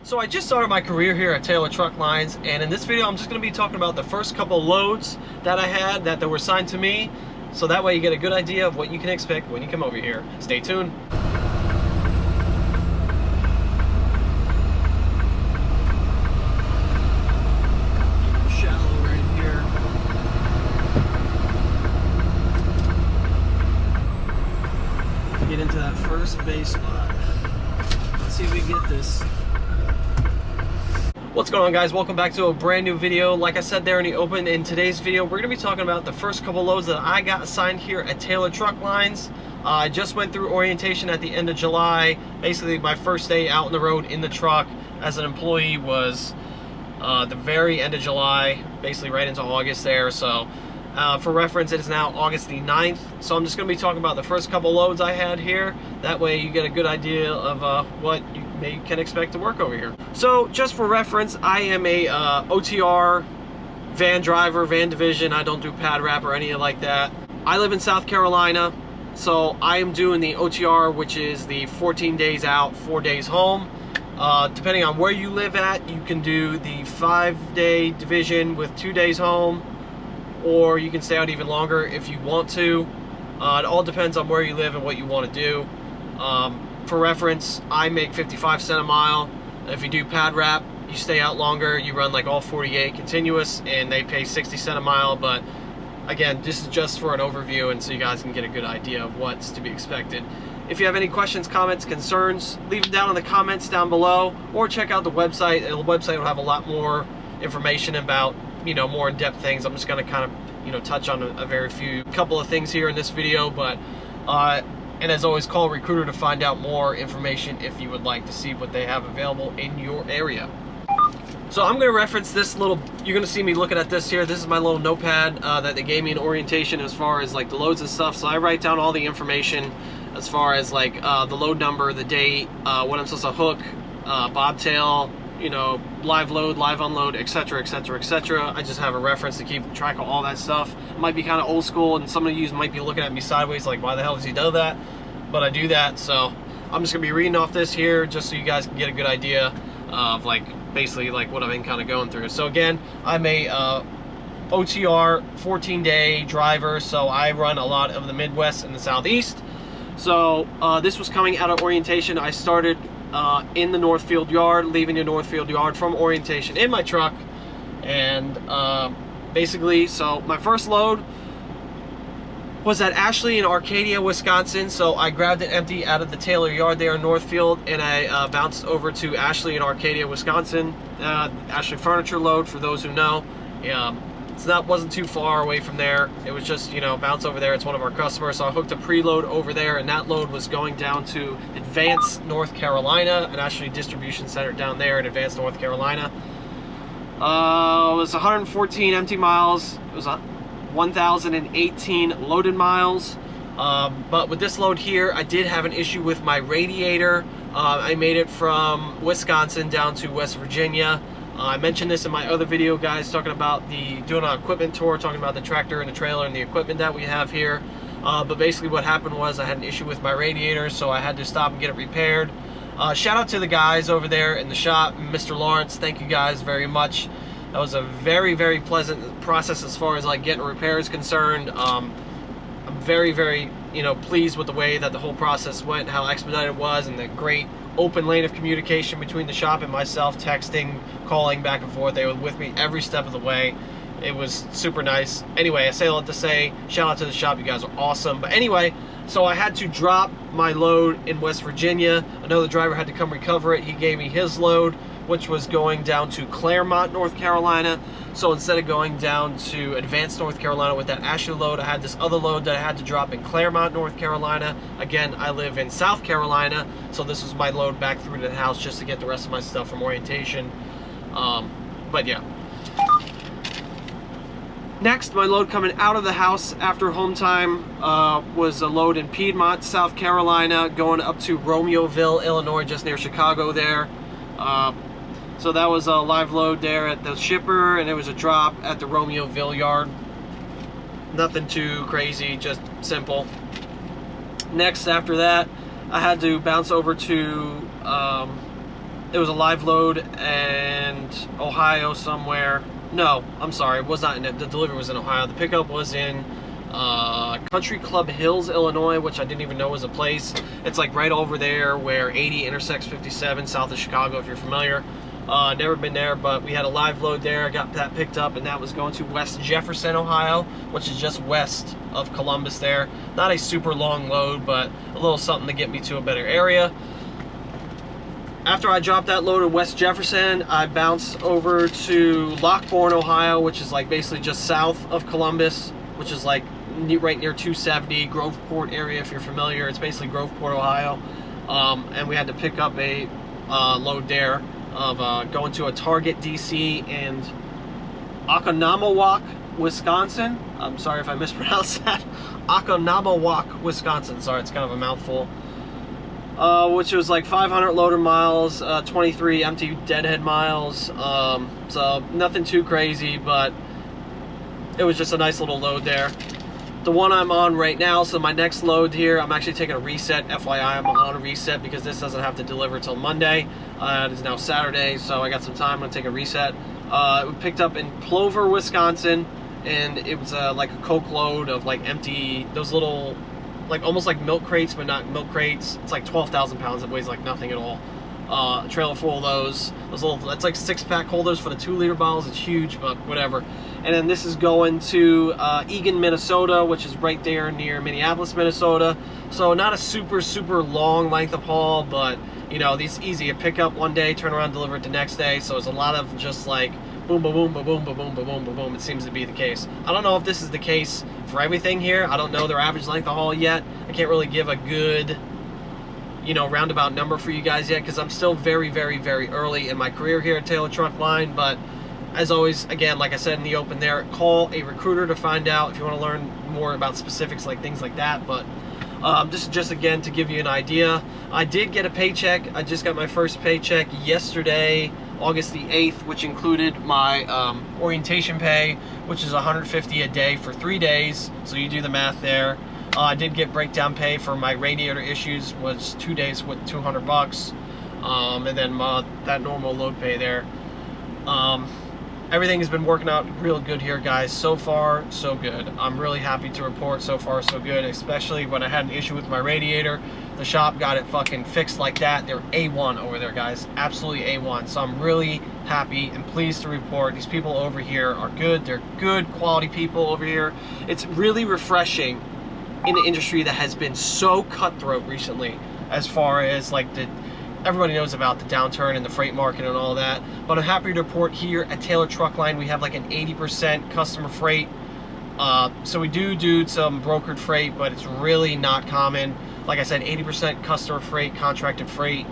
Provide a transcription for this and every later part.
So I just started my career here at Taylor Truck Lines, and in this video I'm just going to be talking about the first couple loads that I had that were assigned to me, so that way you get a good idea of what you can expect when you come over here. Stay tuned. Shallow right here. To get into that first base spot. Let's see if we can get this. What's going on, guys? Welcome back to a brand new video. Like I said there in the open, in today's video we're going to be talking about the first couple loads that I got assigned here at Taylor Truck Lines. I just went through orientation at the end of July. Basically my first day out on the road in the truck as an employee was the very end of July, basically right into August there. So for reference, it is now August the 9th. So I'm just going to be talking about the first couple loads I had here. That way you get a good idea of what you can expect to work over here. So just for reference, I am a OTR van driver, van division. I don't do pad wrap or anything like that. I live in South Carolina, so I am doing the OTR, which is the 14 days out, 4 days home. Depending on where you live at, you can do the 5-day division with 2 days home, or you can stay out even longer if you want to. It all depends on where you live and what you want to do. For reference, I make 55 cents a mile. If you do pad wrap, you stay out longer, you run like all 48 continuous, and they pay 60 cents a mile. But again, this is just for an overview, and so you guys can get a good idea of what's to be expected. If you have any questions, comments, concerns, leave them down in the comments down below, or check out the website. The website will have a lot more information about, more in-depth things. I'm just going to kind of, touch on a couple of things here in this video, but and as always, call a recruiter to find out more information if you would like to see what they have available in your area. So I'm going to reference this little, you're going to see me looking at this here. This is my little notepad that they gave me in orientation as far as like the loads and stuff. So I write down all the information as far as like the load number, the date, when I'm supposed to hook, bobtail, live load, live unload, etc, etc, etc. I just have a reference to keep track of all that stuff. It might be kind of old school, and some of you might be looking at me sideways like, why the hell does he do that? But I do that, so I'm just gonna be reading off this here just so you guys can get a good idea of basically what I've been kind of going through. So again, I'm a OTR 14-day driver, so I run a lot of the Midwest and the Southeast. So this was coming out of orientation. I started in the Northfield yard, leaving the Northfield yard from orientation in my truck, and basically, so my first load was at Ashley in Arcadia, Wisconsin. So I grabbed it empty out of the Taylor yard there in Northfield, and I bounced over to Ashley in Arcadia, Wisconsin. Ashley furniture load, for those who know. Wasn't too far away from there. It was just, bounce over there. It's one of our customers. So I hooked a preload over there, and that load was going down to Advance, North Carolina, an Ashley distribution center down there in Advance, North Carolina. It was 114 empty miles. It was 1,018 loaded miles. But with this load here, I did have an issue with my radiator. I made it from Wisconsin down to West Virginia. I mentioned this in my other video, guys, talking about doing an equipment tour, talking about the tractor and the trailer and the equipment that we have here. But basically what happened was I had an issue with my radiator, so I had to stop and get it repaired. Shout out to the guys over there in the shop, Mr. Lawrence. Thank you guys very much. That was a very, very pleasant process as far as getting repairs concerned. I'm very, very, pleased with the way that the whole process went, how expedited it was, and the great open lane of communication between the shop and myself, texting, calling back and forth. They were with me every step of the way. It was super nice. Anyway, I say all that to say, shout out to the shop. You guys are awesome. But anyway, so I had to drop my load in West Virginia. Another driver had to come recover it. He gave me his load, which was going down to Claremont, North Carolina. So instead of going down to Advance, North Carolina with that Ashley load, I had this other load that I had to drop in Claremont, North Carolina. Again, I live in South Carolina, so this was my load back through to the house just to get the rest of my stuff from orientation. But yeah. Next, my load coming out of the house after home time was a load in Piedmont, South Carolina, going up to Romeoville, Illinois, just near Chicago there. So that was a live load there at the shipper, and it was a drop at the Romeoville yard. Nothing too crazy, just simple. Next, after that, I had to bounce over to It was a live load in Ohio somewhere. No, I'm sorry, it was not in it. The delivery was in Ohio. The pickup was in Country Club Hills, Illinois, which I didn't even know was a place. It's like right over there where 80 intersects 57, south of Chicago, if you're familiar. Never been there, but we had a live load there. I got that picked up, and that was going to West Jefferson, Ohio, which is just west of Columbus there. Not a super long load, but a little something to get me to a better area. After I dropped that load in West Jefferson, I bounced over to Lockbourne, Ohio, which is like basically just south of Columbus, which is like right near 270, Groveport area, if you're familiar. It's basically Groveport, Ohio. And we had to pick up a load there of going to a Target DC in Oconomowoc, Wisconsin. I'm sorry if I mispronounced that. Oconomowoc, Wisconsin. Sorry, it's kind of a mouthful. Which was like 500 loader miles, 23 empty deadhead miles. So nothing too crazy, but it was just a nice little load there. The one I'm on right now, so my next load here, I'm actually taking a reset. FYI, I'm on a reset because this doesn't have to deliver till Monday. It is now Saturday, so I got some time. I'm gonna take a reset. It picked up in Plover, Wisconsin, and it was like a Coke load of like empty, those little, like almost like milk crates, but not milk crates. It's like 12,000 pounds. It weighs like nothing at all. A trailer full of those little, that's like 6-pack holders for the 2-liter bottles. It's huge, but whatever. And then this is going to Eagan, Minnesota, which is right there near Minneapolis, Minnesota. So not a super long length of haul, but you know, these easy to pick up one day, turn around, deliver it the next day. So it's a lot of just like boom, boom, boom, boom, boom, boom, boom, boom, boom, boom. It seems to be the case. I don't know if this is the case for everything here. I don't know their average length of haul yet. I can't really give a good, you know, roundabout number for you guys yet, because I'm still very early in my career here at Taylor Truck Line. But as always, again, like I said in the open there, call a recruiter to find out if you want to learn more about specifics, like things like that. But this is just, again, to give you an idea. I did get a paycheck. I just got my first paycheck yesterday, August the 8th, which included my orientation pay, which is $150 a day for 3 days. So you do the math there. I did get breakdown pay for my radiator issues, was 2 days with $200, and then that normal load pay there. Everything has been working out real good here, guys. So far, so good. I'm really happy to report so far, so good, especially when I had an issue with my radiator. The shop got it fucking fixed like that. They're A1 over there, guys. Absolutely A1. So I'm really happy and pleased to report these people over here are good. They're good quality people over here. It's really refreshing in the industry that has been so cutthroat recently, as far as like everybody knows about the downturn in the freight market and all that. But I'm happy to report here at Taylor Truck Line, we have like an 80% customer freight. So we do some brokered freight, but it's really not common. Like I said, 80% customer freight, contracted freight,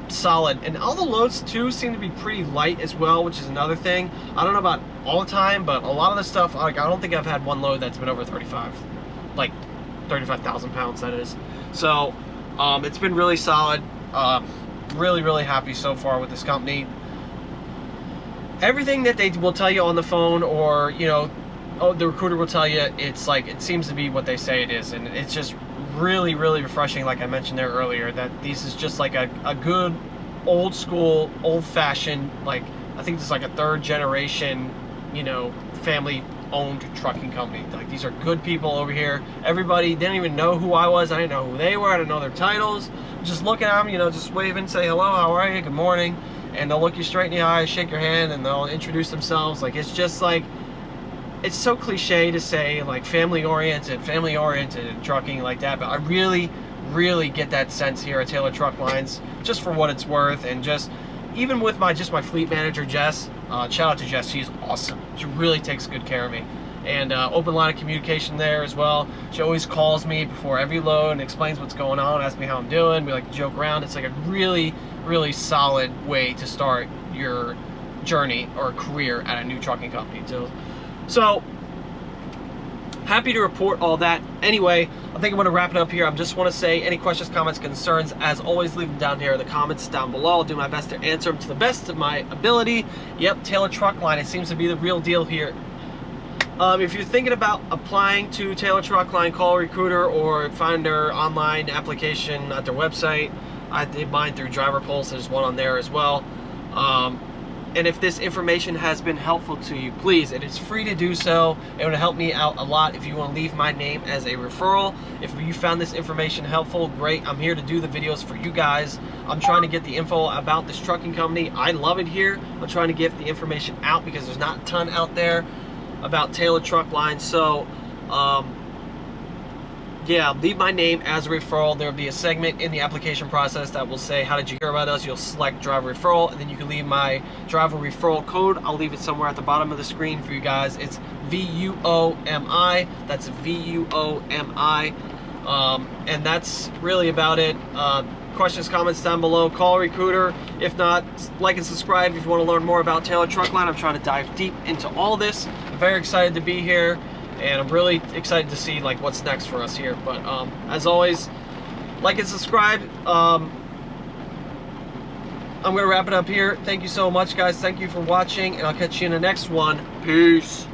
solid. And all the loads too seem to be pretty light as well, which is another thing. I don't know about all the time, but a lot of the stuff, like I don't think I've had one load that's been over 35,000 pounds, that is. So it's been really solid. Really happy so far with this company. Everything that they will tell you on the phone, or you know, the recruiter will tell you, it's like, it seems to be what they say it is. And it's just really refreshing, like I mentioned there earlier, that this is just like a good old school, old-fashioned, like I think this is like a 3rd generation, you know, family owned trucking company. Like, these are good people over here. Everybody didn't even know who I was. I didn't know who they were. I didn't know their titles. Just looking at them, you know, just waving, say hello, how are you, good morning, and they'll look you straight in the eye, shake your hand, and they'll introduce themselves. Like, it's just like, it's so cliche to say like family oriented in trucking like that, but I really get that sense here at Taylor Truck Lines, just for what it's worth. And just even with my fleet manager, Jess, shout out to Jess, she's awesome. She really takes good care of me. And open line of communication there as well. She always calls me before every load and explains what's going on, asks me how I'm doing. We like to joke around. It's like a really solid way to start your journey or career at a new trucking company. So happy to report all that. Anyway, I think I'm going to wrap it up here. I just want to say, any questions, comments, concerns, as always, leave them down here in the comments down below. I'll do my best to answer them to the best of my ability. Yep, Taylor Truck Line, it seems to be the real deal here. If you're thinking about applying to Taylor Truck Line, call a recruiter or find their online application at their website. I did mine through Driver Pulse. There's one on there as well. And if this information has been helpful to you, please, it is free to do so. It would help me out a lot if you want to leave my name as a referral. If you found this information helpful, great. I'm here to do the videos for you guys. I'm trying to get the info about this trucking company. I love it here. I'm trying to get the information out because there's not a ton out there about Taylor Truck Lines. So, yeah, leave my name as a referral. There will be a segment in the application process that will say, how did you hear about us? You'll select driver referral, and then you can leave my driver referral code. I'll leave it somewhere at the bottom of the screen for you guys. It's VUOMI. That's VUOMI. And that's really about it. Questions, comments down below. Call a recruiter. If not, like and subscribe if you want to learn more about Taylor Truck Line. I'm trying to dive deep into all this. I'm very excited to be here. And I'm really excited to see like what's next for us here. But as always, like and subscribe. I'm gonna wrap it up here. Thank you so much, guys. Thank you for watching, and I'll catch you in the next one. Peace.